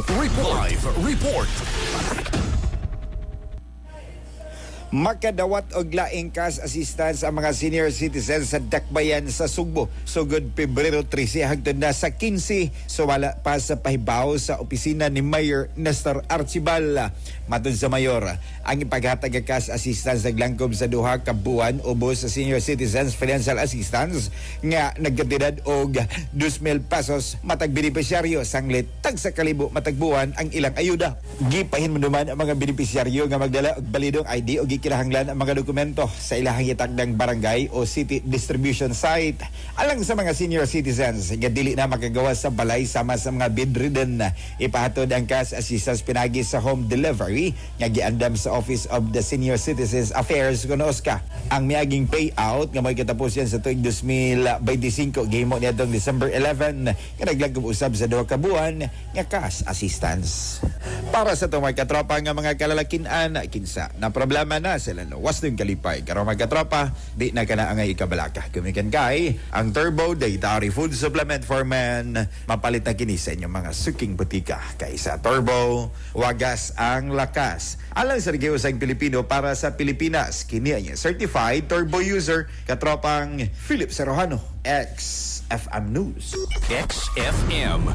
Report. Makadawat og laing cash assistance ang mga senior citizens sa Dakbayan sa Sugbo. Sugod Pebrero 13 hangtod na sa 15. So wala pa sa pahibaw sa opisina ni Mayor Nestor Archibal. Matod sa Mayor, ang ipaghatag nga cash assistance naglangkob sa duha ka buwan ubos sa senior citizens financial assistance nga nagkatidad og 2,000 pesos matag benepisyaryo sanglit tag sa kalibo matag buwan ang ilang ayuda. Gipahin man duman ang mga benepisyaryo nga magdala og balidong ID o kinahanglan ang mga dokumento sa ilahang itakdang barangay o city distribution site. Alang sa mga senior citizens nga dili na makagawas sa balay sama sa mga bedridden, ipahatod ang cash assistance pinagi sa home delivery nga giandam sa Office of the Senior Citizens Affairs kuno OSCA. Ang miaging payout nga may katapos yan sa tuig 2025 gihimo niadtong December 11 nga naglagom usab sa duha ka buwan nga cash assistance. Para sa itong mga katropa nga mga kalalakinan, kinsa na problema na sila luwas ng kalipay. Karong mga katropa, di na ka na angay ikabalaka. Kumikan kay, ang Turbo Dietary Food Supplement for Men, mapalit na kini sa inyong mga suking butika. Kaysa Turbo, wagas ang lakas. Alang sa Regiusang Pilipino para sa Pilipinas, kini ang certified Turbo user, katropang Philip Serrano, XFM News. XFM.